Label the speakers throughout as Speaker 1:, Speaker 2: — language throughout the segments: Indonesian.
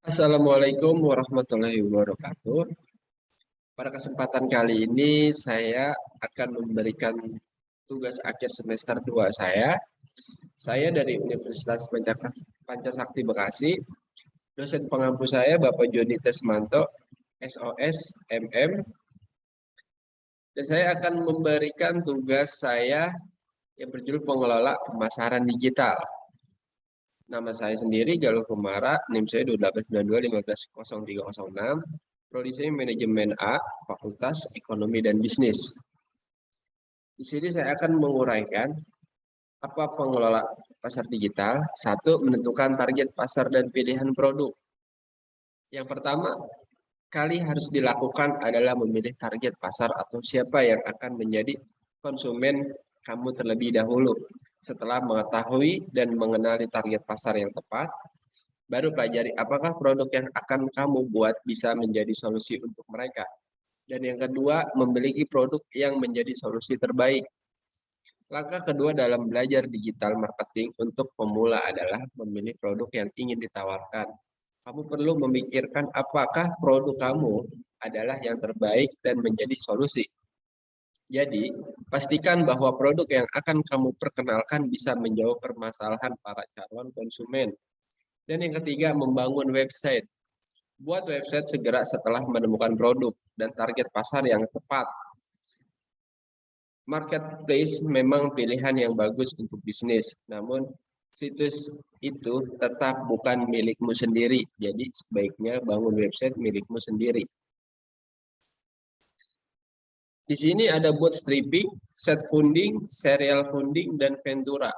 Speaker 1: Assalamualaikum warahmatullahi wabarakatuh. Pada kesempatan kali ini saya akan memberikan tugas akhir semester 2 saya. Saya dari Universitas Pancasakti Bekasi. Dosen pengampu saya Bapak Joni Tesmanto, SOS MM. Dan saya akan memberikan tugas saya yang berjudul pengelola pemasaran digital. Nama saya sendiri Galuh Kumara, NIM saya 18925103006. Prodi saya Manajemen A, Fakultas Ekonomi dan Bisnis. Di sini saya akan menguraikan apa pengelola pasar digital. Satu, menentukan target pasar dan pilihan produk. Yang pertama kali harus dilakukan adalah memilih target pasar atau siapa yang akan menjadi konsumen kamu terlebih dahulu. Setelah mengetahui dan mengenali target pasar yang tepat, baru pelajari apakah produk yang akan kamu buat bisa menjadi solusi untuk mereka. Dan yang kedua, memiliki produk yang menjadi solusi terbaik. Langkah kedua dalam belajar digital marketing untuk pemula adalah memilih produk yang ingin ditawarkan. Kamu perlu memikirkan apakah produk kamu adalah yang terbaik dan menjadi solusi. Jadi, pastikan bahwa produk yang akan kamu perkenalkan bisa menjawab permasalahan para calon konsumen. Dan yang ketiga, membangun website. Buat website segera setelah menemukan produk dan target pasar yang tepat. Marketplace memang pilihan yang bagus untuk bisnis, namun situs itu tetap bukan milikmu sendiri. Jadi sebaiknya bangun website milikmu sendiri. Di sini ada bootstrapping, set funding, serial funding, dan Ventura.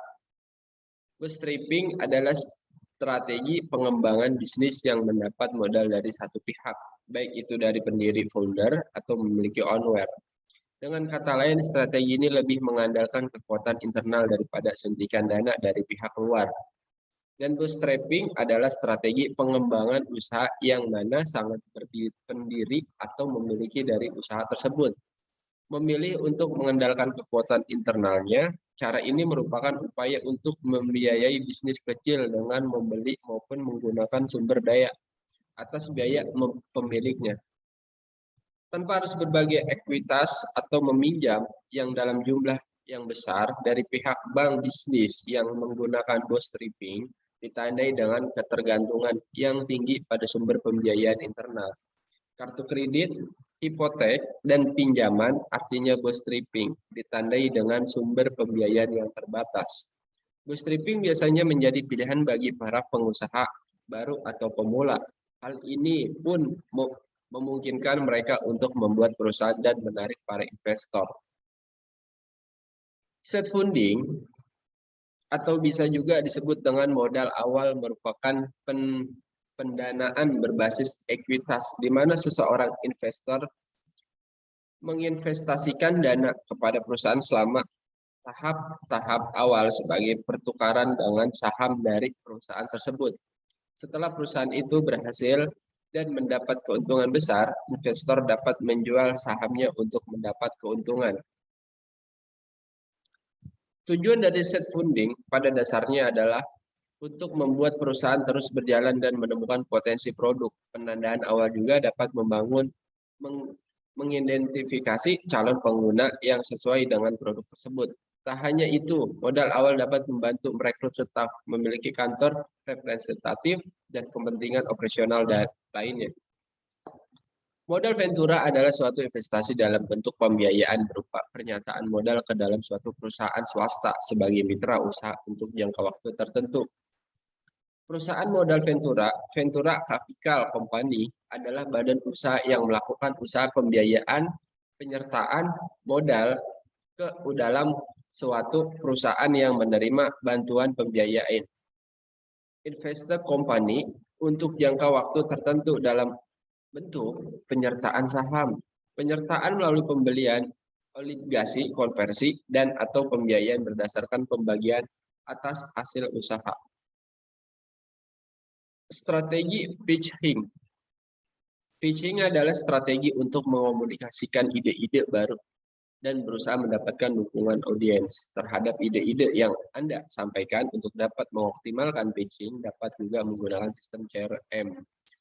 Speaker 1: Bootstrapping adalah strategi pengembangan bisnis yang mendapat modal dari satu pihak, baik itu dari pendiri founder atau memiliki ownware. Dengan kata lain, strategi ini lebih mengandalkan kekuatan internal daripada suntikan dana dari pihak luar. Dan bootstrapping adalah strategi pengembangan usaha yang mana sangat pendiri atau memiliki dari usaha tersebut. Memilih untuk mengandalkan kekuatan internalnya, cara ini merupakan upaya untuk membiayai bisnis kecil dengan membeli maupun menggunakan sumber daya atas biaya pemiliknya. Tanpa harus berbagi ekuitas atau meminjam yang dalam jumlah yang besar dari pihak bank bisnis yang menggunakan bootstrapping ditandai dengan ketergantungan yang tinggi pada sumber pembiayaan internal. Kartu kredit, hipotek, dan pinjaman artinya bootstrapping ditandai dengan sumber pembiayaan yang terbatas. Bootstrapping biasanya menjadi pilihan bagi para pengusaha baru atau pemula. Hal ini pun memungkinkan mereka untuk membuat perusahaan dan menarik para investor. Set funding atau bisa juga disebut dengan modal awal merupakan pendanaan berbasis ekuitas di mana seseorang investor menginvestasikan dana kepada perusahaan selama tahap-tahap awal sebagai pertukaran dengan saham dari perusahaan tersebut. Setelah perusahaan itu berhasil dan mendapat keuntungan besar, investor dapat menjual sahamnya untuk mendapat keuntungan. Tujuan dari set funding pada dasarnya adalah untuk membuat perusahaan terus berjalan dan menemukan potensi produk. Pendanaan awal juga dapat mengidentifikasi calon pengguna yang sesuai dengan produk tersebut. Tak hanya itu, modal awal dapat membantu merekrut staf, memiliki kantor representatif, dan kepentingan operasional lainnya. Modal Ventura adalah suatu investasi dalam bentuk pembiayaan berupa pernyataan modal ke dalam suatu perusahaan swasta sebagai mitra usaha untuk jangka waktu tertentu. Perusahaan modal Ventura, Ventura Capital Company, adalah badan usaha yang melakukan usaha pembiayaan penyertaan modal ke dalam suatu perusahaan yang menerima bantuan pembiayaan. Investor company untuk jangka waktu tertentu dalam bentuk penyertaan saham, penyertaan melalui pembelian obligasi, konversi, dan atau pembiayaan berdasarkan pembagian atas hasil usaha. Strategi pitching. Pitching adalah strategi untuk mengomunikasikan ide-ide baru dan berusaha mendapatkan dukungan audiens terhadap ide-ide yang Anda sampaikan. Untuk dapat mengoptimalkan pitching, dapat juga menggunakan sistem CRM,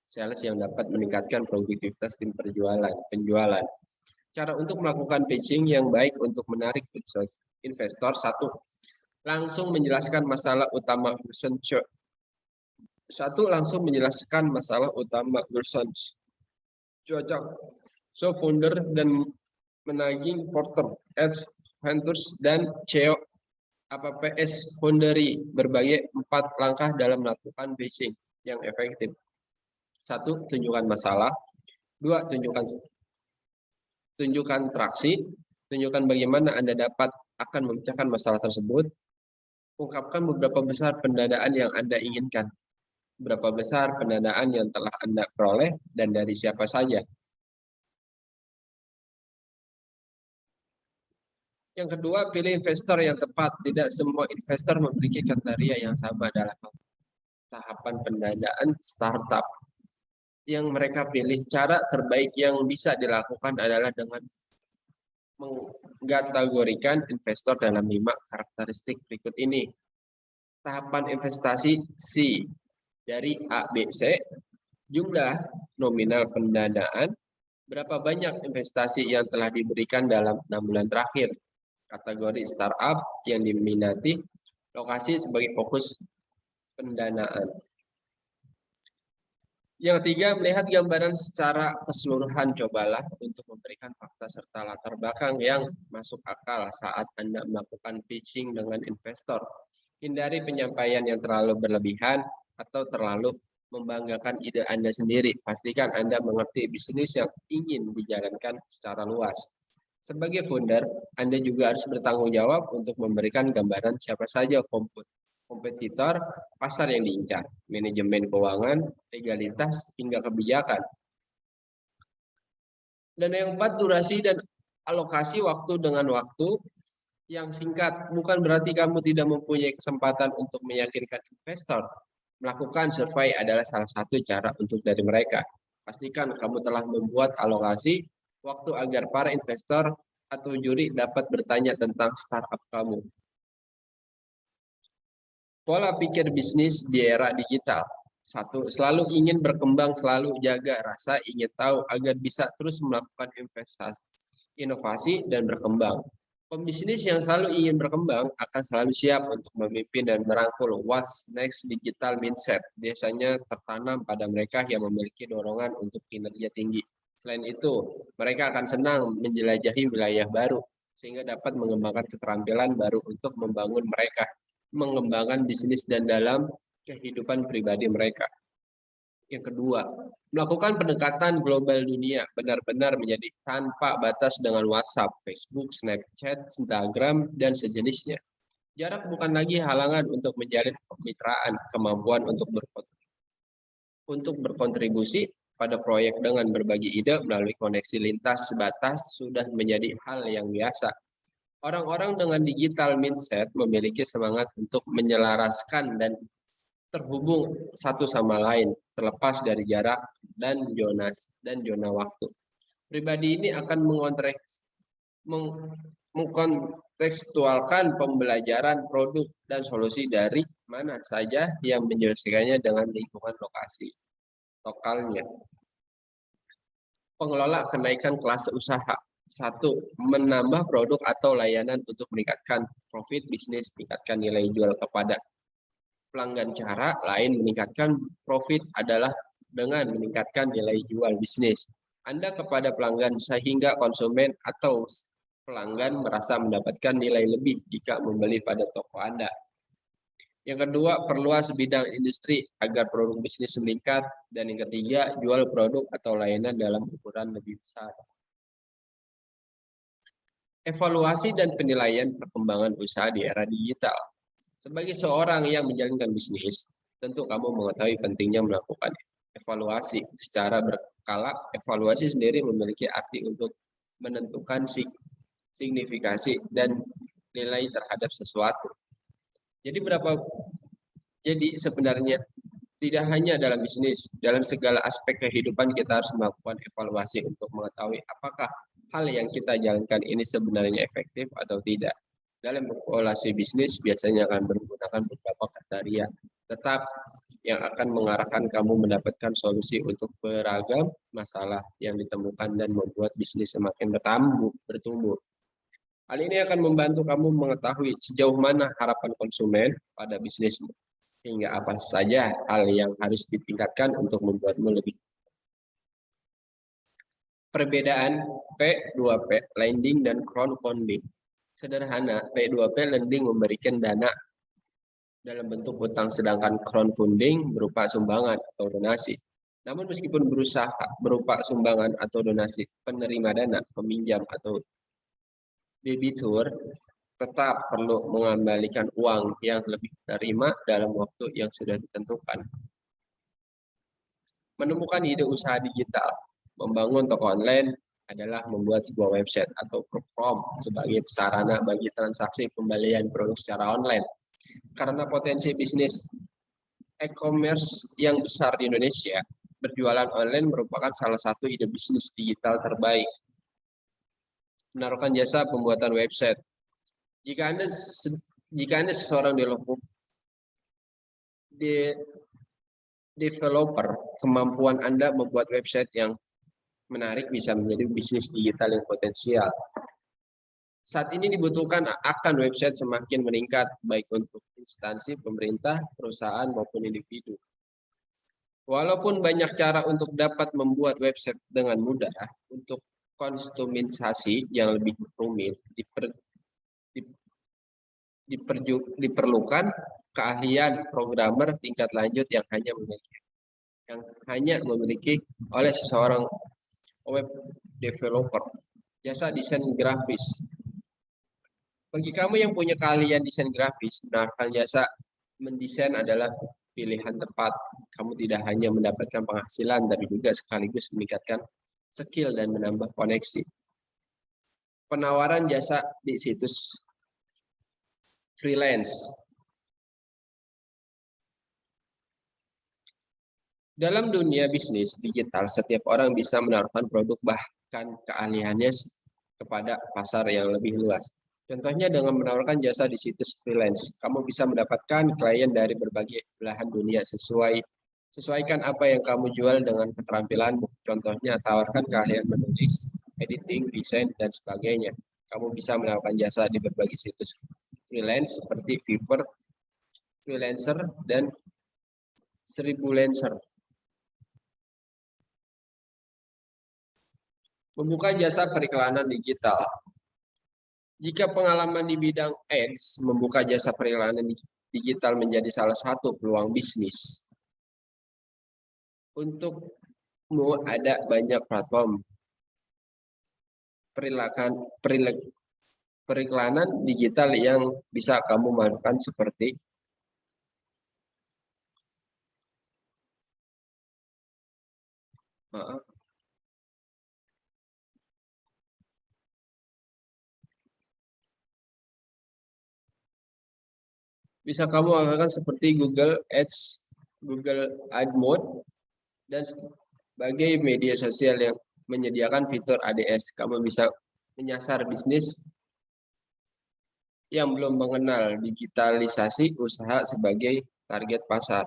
Speaker 1: sales yang dapat meningkatkan produktivitas tim penjualan. Cara untuk melakukan pitching yang baik untuk menarik investor. 1. Langsung menjelaskan masalah utama cocok. So founder dan menaging porter as ventures dan CEO APPS founderi berbagai 4 langkah dalam melakukan pitching yang efektif. 1. Tunjukkan masalah. 2. Tunjukkan traksi. Tunjukkan bagaimana Anda akan memecahkan masalah tersebut. Ungkapkan beberapa besar pendanaan yang Anda inginkan. Berapa besar pendanaan yang telah Anda peroleh dan dari siapa saja. Yang kedua, pilih investor yang tepat. Tidak semua investor memiliki kriteria yang sama dalam tahapan pendanaan startup yang mereka pilih. Cara terbaik yang bisa dilakukan adalah dengan mengkategorikan investor dalam 5 karakteristik berikut ini. Tahapan investasi C dari A, B, C, jumlah nominal pendanaan, berapa banyak investasi yang telah diberikan dalam 6 bulan terakhir, kategori startup yang diminati, lokasi sebagai fokus pendanaan. Yang ketiga, melihat gambaran secara keseluruhan. Cobalah untuk memberikan fakta serta latar belakang yang masuk akal saat Anda melakukan pitching dengan investor. Hindari penyampaian yang terlalu berlebihan atau terlalu membanggakan ide Anda sendiri. Pastikan Anda mengerti bisnis yang ingin dijalankan secara luas. Sebagai founder, Anda juga harus bertanggung jawab untuk memberikan gambaran siapa saja kompetitor, pasar yang diincar, manajemen keuangan, legalitas, hingga kebijakan. Dan yang keempat, durasi dan alokasi waktu. Dengan waktu yang singkat, bukan berarti kamu tidak mempunyai kesempatan untuk meyakinkan investor. Melakukan survei adalah salah satu cara untuk dari mereka. Pastikan kamu telah membuat alokasi waktu agar para investor atau juri dapat bertanya tentang startup kamu. Pola pikir bisnis di era digital. 1. Selalu ingin berkembang, selalu jaga rasa ingin tahu agar bisa terus melakukan investasi, inovasi, dan berkembang. Pembisnis yang selalu ingin berkembang akan selalu siap untuk memimpin dan merangkul. What's next digital mindset biasanya tertanam pada mereka yang memiliki dorongan untuk kinerja tinggi. Selain itu, mereka akan senang menjelajahi wilayah baru sehingga dapat mengembangkan keterampilan baru untuk mengembangkan bisnis dan dalam kehidupan pribadi mereka. Yang kedua, melakukan pendekatan global dunia benar-benar menjadi tanpa batas dengan WhatsApp, Facebook, Snapchat, Instagram, dan sejenisnya. Jarak bukan lagi halangan untuk menjalin kemitraan. Kemampuan untuk berkontribusi pada proyek dengan berbagi ide melalui koneksi lintas batas sudah menjadi hal yang biasa. Orang-orang dengan digital mindset memiliki semangat untuk menyelaraskan dan terhubung satu sama lain, terlepas dari jarak dan zona waktu. Pribadi ini akan mengkontekstualkan pembelajaran produk dan solusi dari mana saja yang menyelesaikannya dengan lingkungan lokalnya. Pengelola kenaikan kelas usaha. 1. Menambah produk atau layanan untuk meningkatkan profit bisnis, tingkatkan nilai jual kepada pelanggan. Cara lain meningkatkan profit adalah dengan meningkatkan nilai jual bisnis Anda kepada pelanggan sehingga konsumen atau pelanggan merasa mendapatkan nilai lebih jika membeli pada toko Anda. Yang kedua, perluas bidang industri agar produk bisnis meningkat. Dan yang ketiga, jual produk atau layanan dalam ukuran lebih besar. Evaluasi dan penilaian perkembangan usaha di era digital. Sebagai seorang yang menjalankan bisnis, tentu kamu mengetahui pentingnya melakukan evaluasi secara berkala. Evaluasi sendiri memiliki arti untuk menentukan signifikasi dan nilai terhadap sesuatu. Jadi sebenarnya tidak hanya dalam bisnis, dalam segala aspek kehidupan kita harus melakukan evaluasi untuk mengetahui apakah hal yang kita jalankan ini sebenarnya efektif atau tidak. Dalam evaluasi bisnis biasanya akan menggunakan beberapa kriteria tetap yang akan mengarahkan kamu mendapatkan solusi untuk beragam masalah yang ditemukan dan membuat bisnis semakin bertumbuh. Hal ini akan membantu kamu mengetahui sejauh mana harapan konsumen pada bisnismu, hingga apa saja hal yang harus ditingkatkan untuk membuatmu lebih. Perbedaan P2P, lending dan crowdfunding. Sederhana, P2P lending memberikan dana dalam bentuk utang, sedangkan crowdfunding berupa sumbangan atau donasi. Namun meskipun berusaha berupa sumbangan atau donasi, penerima dana, peminjam atau debitur tetap perlu mengembalikan uang yang lebih diterima dalam waktu yang sudah ditentukan. Menemukan ide usaha digital. Membangun toko online adalah membuat sebuah website atau platform sebagai sarana bagi transaksi pembelian produk secara online. Karena potensi bisnis e-commerce yang besar di Indonesia, berjualan online merupakan salah satu ide bisnis digital terbaik. Menaruhkan jasa pembuatan website. Jika Anda seseorang developer, kemampuan Anda membuat website yang menarik bisa menjadi bisnis digital yang potensial. Saat ini dibutuhkan akan website semakin meningkat, baik untuk instansi pemerintah, perusahaan, maupun individu. Walaupun banyak cara untuk dapat membuat website dengan mudah, untuk kustomisasi yang lebih rumit diperlukan keahlian programmer tingkat lanjut yang hanya memiliki oleh seseorang web developer. Jasa desain grafis. Bagi kamu yang punya keahlian desain grafis, menawarkan jasa mendesain adalah pilihan tepat. Kamu tidak hanya mendapatkan penghasilan, tapi juga sekaligus meningkatkan skill dan menambah koneksi. Penawaran jasa di situs freelance. Dalam dunia bisnis digital, setiap orang bisa menawarkan produk bahkan keahliannya kepada pasar yang lebih luas. Contohnya dengan menawarkan jasa di situs freelance, kamu bisa mendapatkan klien dari berbagai belahan dunia. Sesuaikan apa yang kamu jual dengan keterampilanmu. Contohnya, tawarkan keahlian menulis, editing, desain, dan sebagainya. Kamu bisa menawarkan jasa di berbagai situs freelance seperti Fiverr, Freelancer, dan Seribulancer. Membuka jasa periklanan digital. Jika pengalaman di bidang ads, membuka jasa periklanan digital menjadi salah satu peluang bisnis. Untukmu ada banyak platform periklanan digital yang bisa kamu manfaatkan seperti Google Ads, Google AdMode, dan sebagai media sosial yang menyediakan fitur ADS. Kamu bisa menyasar bisnis yang belum mengenal digitalisasi usaha sebagai target pasar.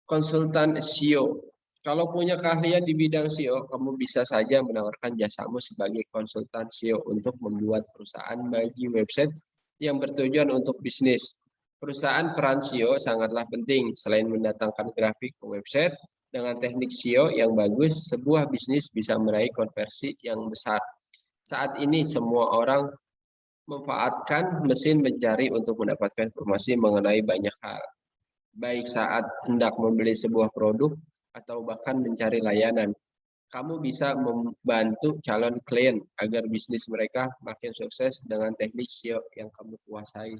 Speaker 1: Konsultan SEO. Kalau punya keahlian di bidang SEO, kamu bisa saja menawarkan jasamu sebagai konsultan SEO untuk membuat perusahaan bagi website yang bertujuan untuk bisnis. Perusahaan peran SEO sangatlah penting. Selain mendatangkan grafik ke website, dengan teknik SEO yang bagus, sebuah bisnis bisa meraih konversi yang besar. Saat ini semua orang memanfaatkan mesin mencari untuk mendapatkan informasi mengenai banyak hal, baik saat hendak membeli sebuah produk atau bahkan mencari layanan. Kamu bisa membantu calon klien agar bisnis mereka makin sukses dengan teknik SEO yang kamu kuasai.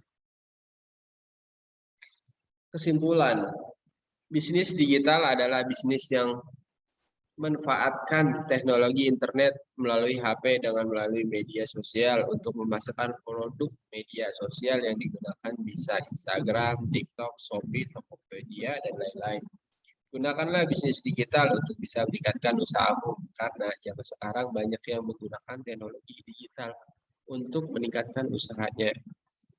Speaker 1: Kesimpulan, bisnis digital adalah bisnis yang manfaatkan teknologi internet melalui HP dengan melalui media sosial untuk memasarkan produk. Media sosial yang digunakan bisa Instagram, TikTok, Shopee, Tokopedia, dan lain-lain. Gunakanlah bisnis digital untuk bisa meningkatkan usahamu, karena yang sekarang banyak yang menggunakan teknologi digital untuk meningkatkan usahanya.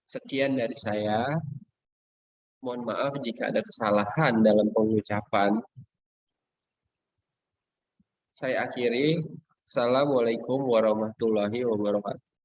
Speaker 1: Sekian dari saya. Mohon maaf jika ada kesalahan dalam pengucapan. Saya akhiri. Assalamualaikum warahmatullahi wabarakatuh.